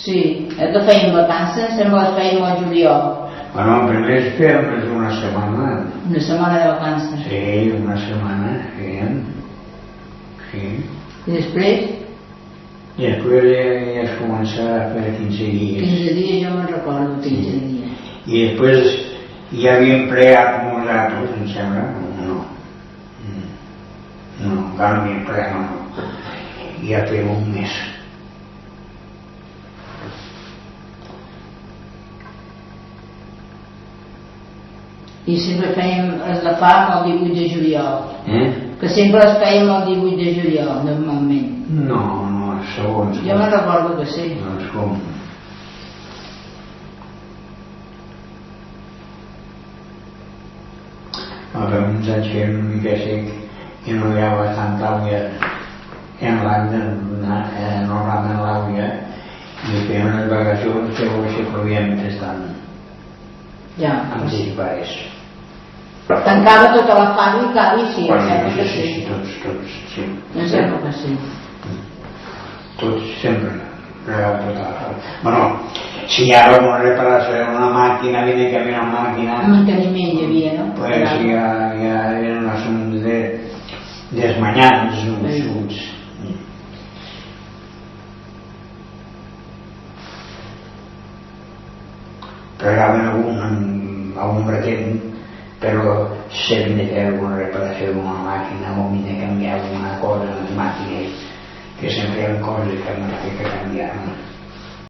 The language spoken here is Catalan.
Sí, el que feien vacances, sembla que feien al juliol. Bueno, primer fèiem una setmana. Una setmana de vacances. Sí, una setmana fèiem. Sí. I després? I després ja es comença a fer 15 dies. 15 dies, jo me'n recordo, 15 dies. I després ja havíem plegat molts altres, em sembla. No, encara no havíem plegat, no. Ja fèiem un mes. I sempre fèiem els de fam el 18 de juliol. Que sempre els fèiem el 18 de juliol, normalment. No, segons. Jo me'n recordo que sí. Doncs com? Per uns anys fèiem una mica sec i no hi havia tanta àvia normalment l'àvia i fèiem les vacacions que ho plovia mentrestant. Ja. Amb els pares. Tancava tota la fàbrica, sí, em sembla que sí. Tots, sí. Em sembla que sí. Tots, sempre. Bueno, si hi ha alguna reparació d'una màquina, viene que havia una màquina... Manteniment hi havia, no? Pues ja eren els uns desmanyats, uns... Plegaven algun retent, però s'havien de fer alguna reparació d'una màquina o havien de canviar alguna cosa en les màquines, que sempre hi ha coses que han de canviar.